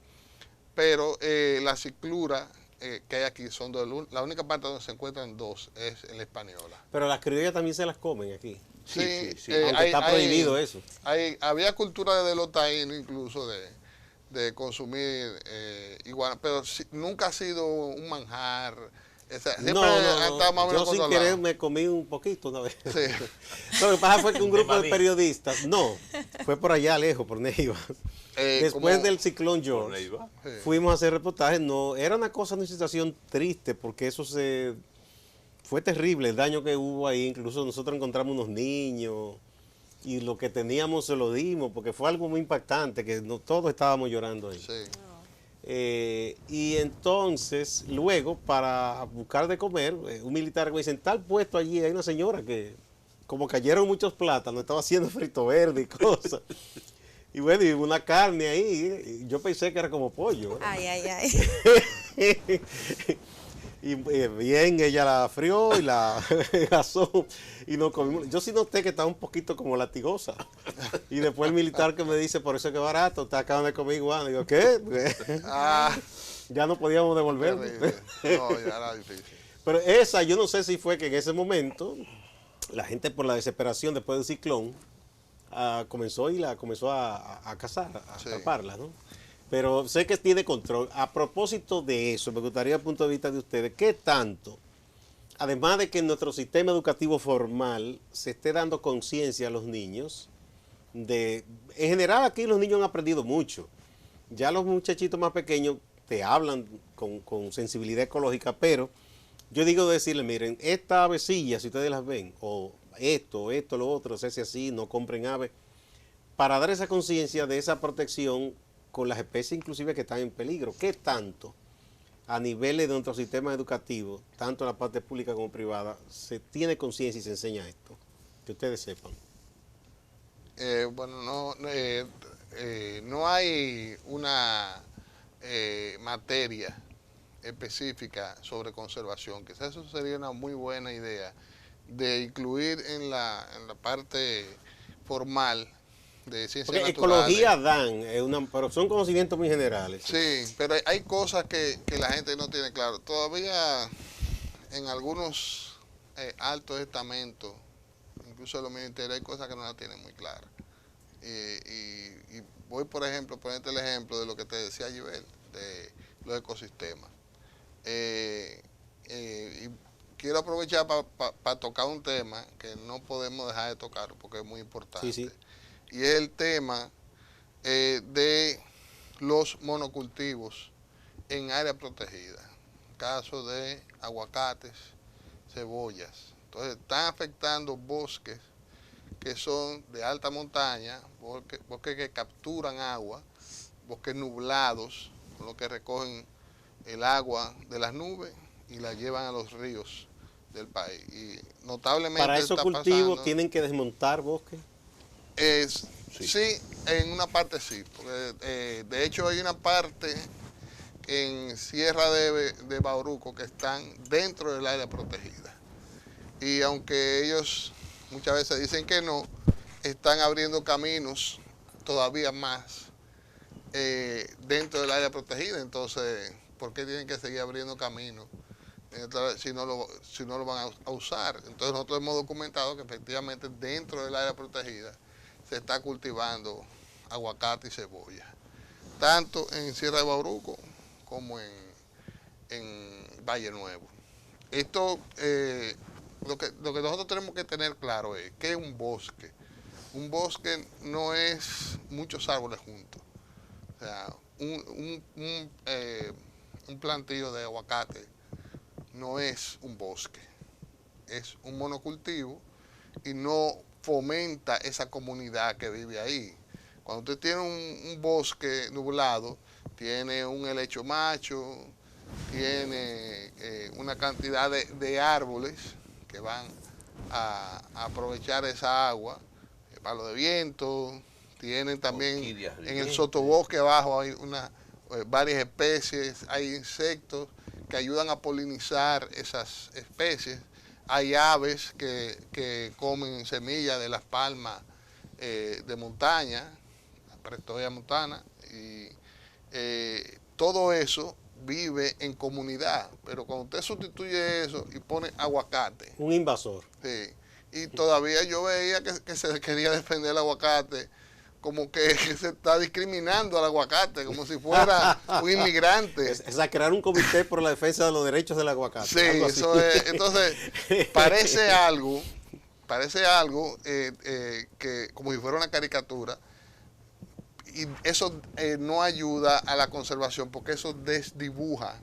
Pero las cicluras que hay aquí son dos. La única parte donde se encuentran dos es en la española. Pero las criollas también se las comen aquí. Sí. Aunque está prohibido eso. Había cultura de los taínos incluso de consumir iguana, pero nunca ha sido un manjar. Siempre ha estado más o menos Yo sin controlado. querer me comí un poquito una vez. Sí. Lo que pasa fue que un grupo de Maní. periodistas, fue por allá lejos, por Neiva. Después como- del ciclón Por George, Neiva. Sí. fuimos a hacer reportajes. No, era una cosa, una situación triste, porque eso fue terrible el daño que hubo ahí. Incluso nosotros encontramos unos niños y lo que teníamos se lo dimos, porque fue algo muy impactante, que todos estábamos llorando ahí. Sí. Y entonces, luego, para buscar de comer, un militar me dice, en tal puesto allí hay una señora que, como cayeron muchos plátanos, estaba haciendo frito verde y cosas. Y bueno, y una carne ahí, y yo pensé que era como pollo. Ay, ay, ay. Y bien, ella la frió y la asó y nos comimos. Yo sí noté que estaba un poquito como latigosa. Y después el militar que me dice, por eso es que es barato, te acaban de comer iguana. Y yo, ¿qué? Ya no podíamos devolver. No, ya era difícil. Pero esa, yo no sé si fue que en ese momento, la gente por la desesperación después del ciclón, comenzó a cazar, a atraparla, ¿no? Pero sé que tiene control. A propósito de eso, me gustaría el punto de vista de ustedes, ¿qué tanto, además de que en nuestro sistema educativo formal se esté dando conciencia a los niños, en general aquí los niños han aprendido mucho. Ya los muchachitos más pequeños te hablan con sensibilidad ecológica, pero yo digo decirles, miren, estas avecillas, si ustedes las ven, o esto, lo otro, se hace así, no compren aves, para dar esa conciencia de esa protección con las especies inclusive que están en peligro. ¿Qué tanto a niveles de nuestro sistema educativo, tanto en la parte pública como privada, se tiene conciencia y se enseña esto? Que ustedes sepan. Bueno, no hay una materia específica sobre conservación. Quizás eso sería una muy buena idea de incluir en la parte formal de ciencias Porque naturales. ecología dan, pero son conocimientos muy generales. Sí, pero hay cosas que la gente no tiene claro. Todavía en algunos altos estamentos, incluso en los ministerios, hay cosas que no la tienen muy claras. Y voy, por ejemplo, ponerte el ejemplo de lo que te decía Gibel, de los ecosistemas. Y quiero aprovechar para tocar un tema que no podemos dejar de tocar porque es muy importante. Sí, sí. Y es el tema de los monocultivos en áreas protegidas. Caso de aguacates, cebollas. Entonces están afectando bosques que son de alta montaña, bosques que capturan agua, bosques nublados, con lo que recogen el agua de las nubes y la llevan a los ríos del país. Y notablemente para esos cultivos pasando, tienen que desmontar bosques. Sí, en una parte sí, porque de hecho hay una parte en Sierra de Bauruco que están dentro del área protegida. Y aunque ellos muchas veces dicen que no, están abriendo caminos todavía más dentro del área protegida. Entonces, ¿por qué tienen que seguir abriendo caminos si no lo van a usar? Entonces nosotros hemos documentado que efectivamente dentro del área protegida se está cultivando aguacate y cebolla, tanto en Sierra de Bauruco como en Valle Nuevo. Esto, lo que nosotros tenemos que tener claro es que es un bosque. Un bosque no es muchos árboles juntos. O sea, un plantío de aguacate no es un bosque, es un monocultivo y no fomenta esa comunidad que vive ahí. Cuando usted tiene un bosque nublado, tiene un helecho macho, tiene una cantidad de árboles que van a aprovechar esa agua, palo de viento, tienen también en el sotobosque abajo hay varias especies, hay insectos que ayudan a polinizar esas especies. Hay aves que comen semillas de las palmas de montaña, la Prestoia montana, y todo eso vive en comunidad. Pero cuando usted sustituye eso y pone aguacate. Un invasor. Sí, y todavía yo veía que se quería defender el aguacate, como que se está discriminando al aguacate, como si fuera un inmigrante. Es a crear un comité por la defensa de los derechos del aguacate. Sí, eso es. Entonces, parece algo que como si fuera una caricatura, y eso no ayuda a la conservación, porque eso desdibuja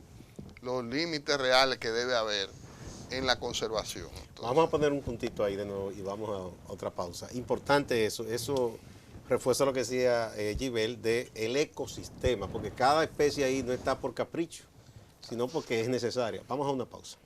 los límites reales que debe haber en la conservación. Entonces, vamos a poner un puntito ahí de nuevo y vamos a otra pausa. Importante eso refuerzo lo que decía Gibel de el ecosistema, porque cada especie ahí no está por capricho, sino porque es necesaria. Vamos a una pausa.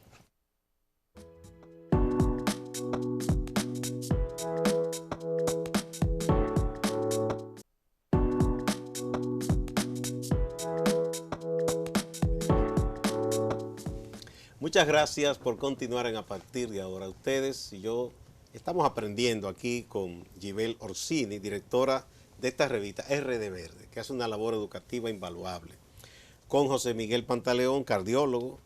Muchas gracias por continuar en A Partir de Ahora. Ustedes y yo estamos aprendiendo aquí con Gibel Orsini, directora de esta revista RD Verde, que hace una labor educativa invaluable, con José Miguel Pantaleón, cardiólogo,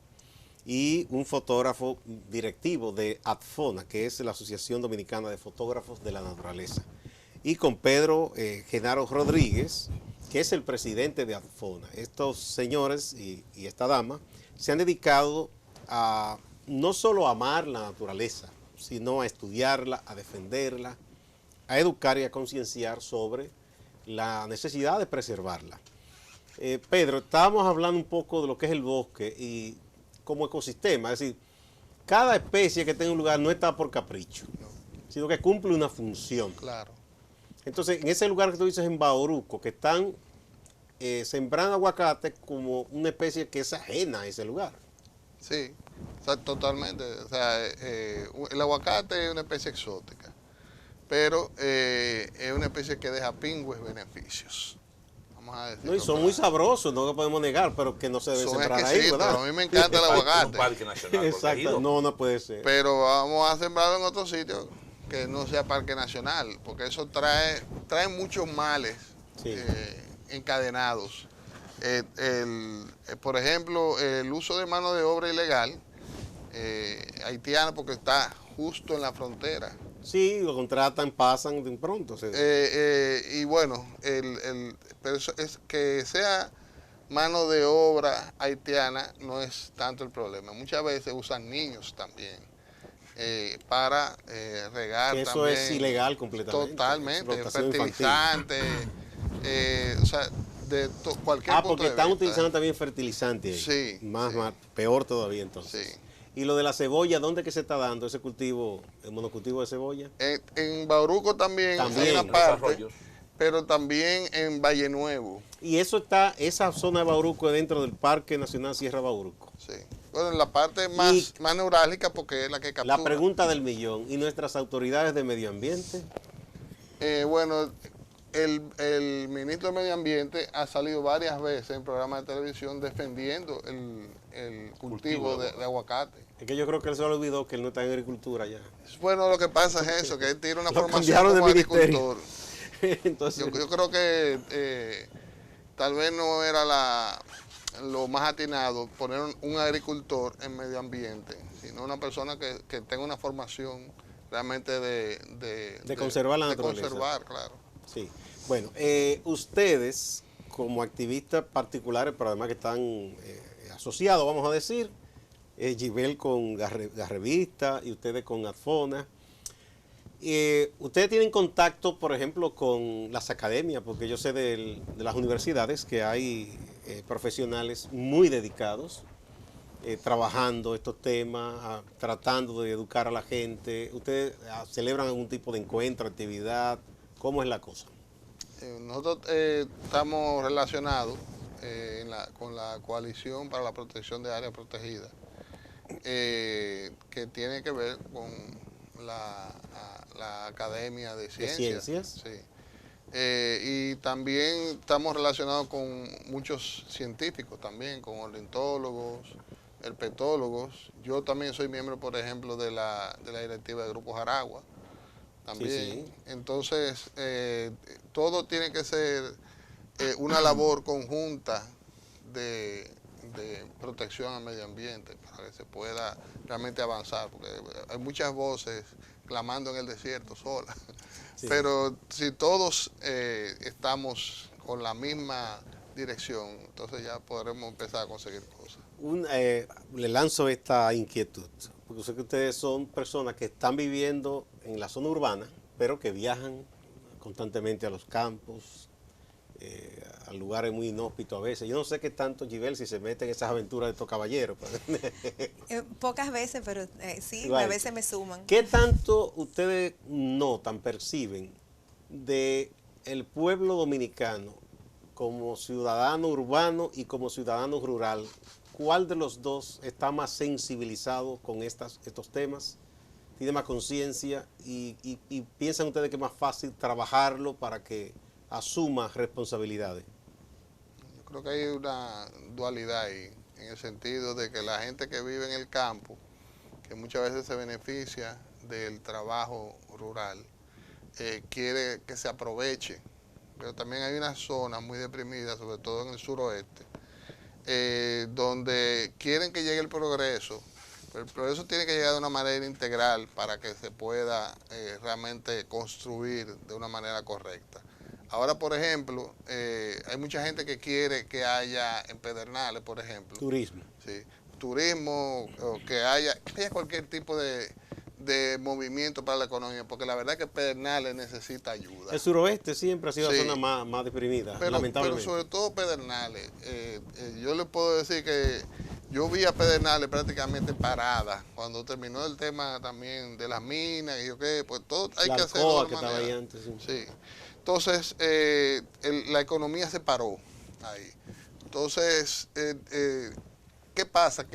y un fotógrafo directivo de ADFONA, que es la Asociación Dominicana de Fotógrafos de la Naturaleza, y con Pedro Genaro Rodríguez, que es el presidente de ADFONA. Estos señores y esta dama se han dedicado a no solo a amar la naturaleza, sino a estudiarla, a defenderla, a educar y a concienciar sobre la necesidad de preservarla. Pedro, estábamos hablando un poco de lo que es el bosque y como ecosistema, es decir, cada especie que tenga un lugar no está por capricho, sino que cumple una función. Claro. Entonces, en ese lugar que tú dices en Bauruco, que están sembrando aguacate como una especie que es ajena a ese lugar. Sí, o sea, totalmente. O sea, el aguacate es una especie exótica, pero es una especie que deja pingües beneficios. Vamos a decir. No, y son muy sabrosos, no lo podemos negar, pero que no se deben sembrar ahí, ¿verdad? A mí me encanta el aguacate. Un parque nacional Exacto, no puede ser. Pero vamos a sembrarlo en otro sitio que no sea parque nacional, porque eso trae muchos males Sí. encadenados. Por ejemplo, el uso de mano de obra ilegal haitiana, porque está justo en la frontera. Sí, lo contratan, pasan de pronto. Y bueno, pero eso es que sea mano de obra haitiana no es tanto el problema. Muchas veces usan niños también para regar. Que eso también. es ilegal completamente. Totalmente, fertilizante, o sea, cualquier punto porque de están vista. utilizando también fertilizantes. Sí, Más, sí. peor todavía entonces. Sí. Y lo de la cebolla, ¿dónde que se está dando ese cultivo, el monocultivo de cebolla? En Bauruco también hay También. una Los parte, arroyos. pero también en Valle Nuevo. Y eso está, esa zona de Bauruco es dentro del Parque Nacional Sierra Bauruco. Sí. Bueno, en la parte más neurálgica, porque es la que captura. La pregunta del millón, ¿y nuestras autoridades de medio ambiente? Bueno, el ministro de Medio Ambiente ha salido varias veces en programas de televisión defendiendo el cultivo de aguacate. Es que yo creo que él se le olvidó que él no está en agricultura ya. Bueno, lo que pasa es eso, que él tiene una Lo formación cambiaron de como ministerio. agricultor. Entonces, Yo creo que tal vez no era lo más atinado poner un agricultor en medio ambiente, sino una persona que tenga una formación realmente de conservar la naturaleza. De conservar, claro. Sí. Bueno, ustedes como activistas particulares, pero además que están asociados, vamos a decir, Gibel con la revista y ustedes con ADFONA. Ustedes tienen contacto, por ejemplo, con las academias, porque yo sé de las universidades que hay profesionales muy dedicados, trabajando estos temas, tratando de educar a la gente. ¿Ustedes celebran algún tipo de encuentro, actividad? ¿Cómo es la cosa? Nosotros estamos relacionados con la Coalición para la Protección de Áreas Protegidas, que tiene que ver con la Academia de Ciencias. Sí. Y también estamos relacionados con muchos científicos también, con ornitólogos, herpetólogos. Yo también soy miembro, por ejemplo, de la directiva de Grupo Jaragua. También. Sí. Entonces, todo tiene que ser una labor conjunta de protección al medio ambiente para que se pueda realmente avanzar, porque hay muchas voces clamando en el desierto solas. Sí. Pero si todos estamos con la misma dirección, entonces ya podremos empezar a conseguir cosas. Le lanzo esta inquietud, porque sé que ustedes son personas que están viviendo en la zona urbana, pero que viajan constantemente a los campos, a lugares muy inhóspitos a veces. Yo no sé qué tanto, Gibel, si se mete en esas aventuras de estos caballeros. Pocas veces, pero sí, Igual. A veces me suman. ¿Qué tanto ustedes notan, perciben de el pueblo dominicano, como ciudadano urbano y como ciudadano rural, ¿cuál de los dos está más sensibilizado con estos temas? ¿Tiene más conciencia? Y piensan ustedes que es más fácil trabajarlo para que asuma responsabilidades? Yo creo que hay una dualidad ahí, en el sentido de que la gente que vive en el campo, que muchas veces se beneficia del trabajo rural, quiere que se aproveche, pero también hay una zona muy deprimida, sobre todo en el suroeste, donde quieren que llegue el progreso, pero el progreso tiene que llegar de una manera integral para que se pueda realmente construir de una manera correcta. Ahora, por ejemplo, hay mucha gente que quiere que haya en Pedernales, por ejemplo. Turismo. Sí, turismo, o que haya cualquier tipo de movimiento para la economía, porque la verdad es que Pedernales necesita ayuda. El suroeste siempre ha sido la zona más deprimida, lamentablemente. Pero sobre todo Pedernales. Yo le puedo decir que yo vi a Pedernales prácticamente parada cuando terminó el tema también de las minas, y yo qué, pues todo hay que hacerlo de que estaba ahí antes. Sí. Entonces, la economía se paró ahí. Entonces, ¿qué pasa?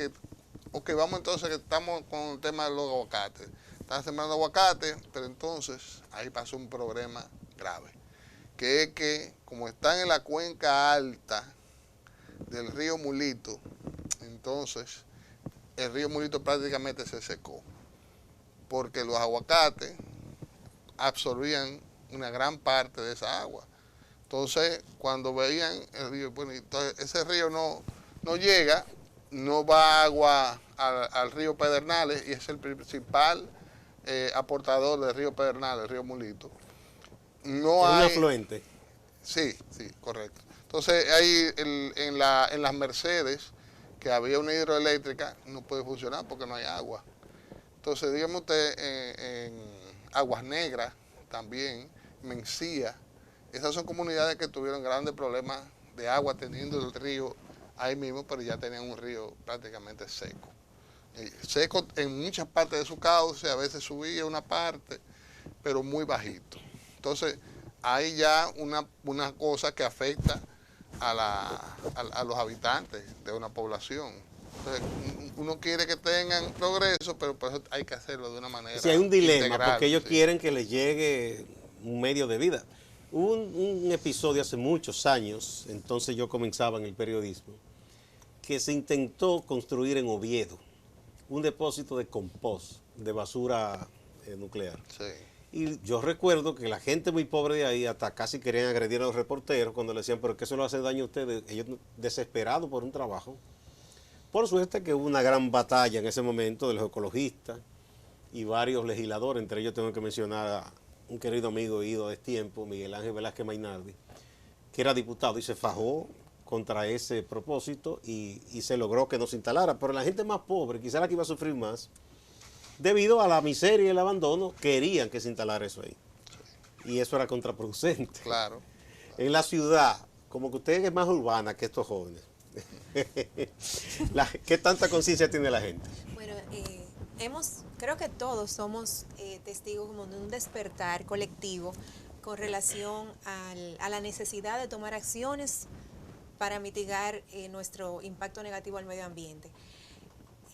Vamos entonces, que estamos con el tema de los aguacates. Están sembrando aguacates, pero entonces ahí pasó un problema grave, que es que como están en la cuenca alta del río Mulito, entonces el río Mulito prácticamente se secó, porque los aguacates absorbían una gran parte de esa agua. Entonces, cuando veían el río, bueno, entonces ese río no llega, no va agua al río Pedernales, y es el principal aportador del río Pedernales, el río Mulito. No hay un afluente. Sí, correcto. Entonces, ahí en las Mercedes, que había una hidroeléctrica, no puede funcionar porque no hay agua. Entonces, dígame usted, en Aguas Negras también, Mencía, esas son comunidades que tuvieron grandes problemas de agua teniendo el río ahí mismo, pero ya tenían un río prácticamente seco. Seco en muchas partes de su cauce, a veces subía una parte, pero muy bajito. Entonces, hay ya una cosa que afecta a los habitantes de una población. Entonces, uno quiere que tengan progreso, pero por eso hay que hacerlo de una manera Sí, hay un dilema, integral, porque ellos sí. quieren que les llegue un medio de vida. Hubo un episodio hace muchos años, entonces yo comenzaba en el periodismo, que se intentó construir en Oviedo un depósito de compost, de basura nuclear. Sí. Y yo recuerdo que la gente muy pobre de ahí hasta casi querían agredir a los reporteros cuando le decían, pero que eso lo hace daño a ustedes, ellos desesperados por un trabajo. Por suerte que hubo una gran batalla en ese momento de los ecologistas y varios legisladores, entre ellos tengo que mencionar a un querido amigo ido de tiempo, Miguel Ángel Velázquez Mainardi, que era diputado y se fajó contra ese propósito y se logró que no se instalara. Pero la gente más pobre, quizá la que iba a sufrir más, debido a la miseria y el abandono, querían que se instalara eso ahí. Y eso era contraproducente. Claro. En la ciudad, como que usted es más urbana que estos jóvenes, ¿qué tanta conciencia tiene la gente? Bueno, creo que todos somos testigos como de un despertar colectivo con relación a la necesidad de tomar acciones para mitigar nuestro impacto negativo al medio ambiente.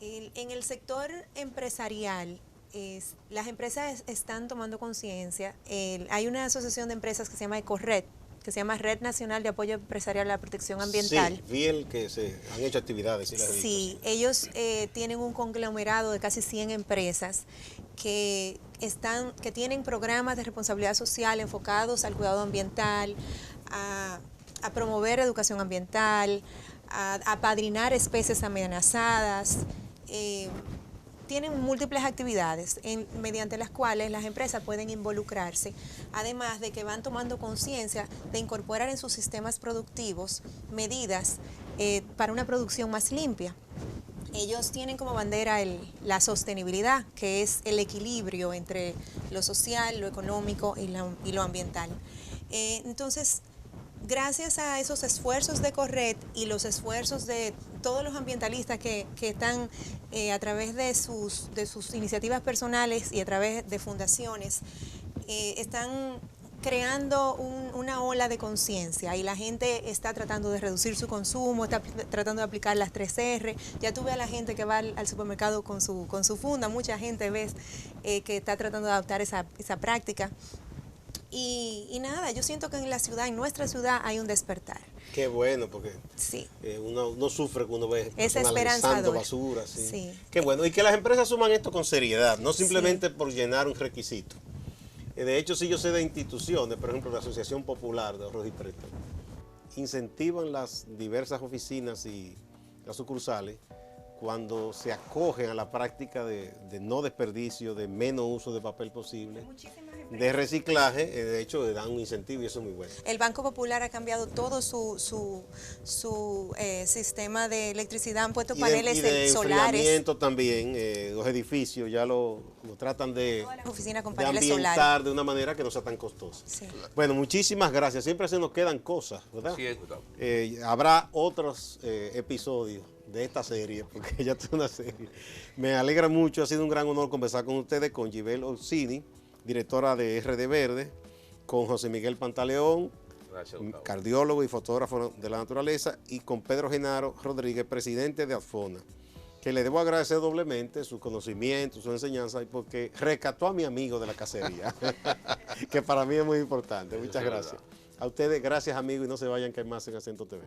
En el sector empresarial, las empresas están tomando conciencia. Hay una asociación de empresas que se llama EcoRed, que se llama Red Nacional de Apoyo Empresarial a la Protección Ambiental. Sí, vi el que se han hecho actividades. Sí, ellos tienen un conglomerado de casi 100 empresas que tienen programas de responsabilidad social enfocados al cuidado ambiental, a promover educación ambiental, a apadrinar especies amenazadas. Tienen múltiples actividades mediante las cuales las empresas pueden involucrarse, además de que van tomando conciencia de incorporar en sus sistemas productivos medidas para una producción más limpia. Ellos tienen como bandera la sostenibilidad, que es el equilibrio entre lo social, lo económico y lo ambiental. Entonces, gracias a esos esfuerzos de EcoRed y los esfuerzos de todos los ambientalistas que están a través de sus iniciativas personales y a través de fundaciones, están creando una ola de conciencia y la gente está tratando de reducir su consumo, está tratando de aplicar las 3R. Ya tuve a la gente que va al supermercado con su funda, mucha gente ves que está tratando de adoptar esa práctica. Y nada, yo siento que en la ciudad, en nuestra ciudad, hay un despertar. Qué bueno, porque sí. Uno sufre cuando uno ve es personalizando basura. Sí. Sí. Qué bueno. Y que las empresas asuman esto con seriedad, no simplemente por llenar un requisito. De hecho, sí yo sé de instituciones, por ejemplo, la Asociación Popular de Ahorros y Préstamos, incentivan las diversas oficinas y las sucursales cuando se acogen a la práctica de no desperdicio, de menos uso de papel posible, de reciclaje, de hecho le dan un incentivo y eso es muy bueno. El Banco Popular ha cambiado todo su sistema de electricidad, han puesto paneles solares. Y de enfriamiento también, los edificios ya lo tratan de, todas las oficinas con de paneles ambientar solares. De una manera que no sea tan costosa. Sí. Bueno, muchísimas gracias, siempre se nos quedan cosas, ¿verdad? Sí, es verdad. Habrá otros episodios de esta serie, porque ya es una serie. Me alegra mucho, ha sido un gran honor conversar con ustedes, con Gibel Orsini, directora de RD Verde, con José Miguel Pantaleón, Gracias, cardiólogo y fotógrafo de la naturaleza, y con Pedro Genaro Rodríguez, presidente de ADFONA, que le debo agradecer doblemente su conocimiento, su enseñanza, porque rescató a mi amigo de la cacería, que para mí es muy importante. Muchas gracias. A ustedes, gracias amigos, y no se vayan que hay más en Acento TV.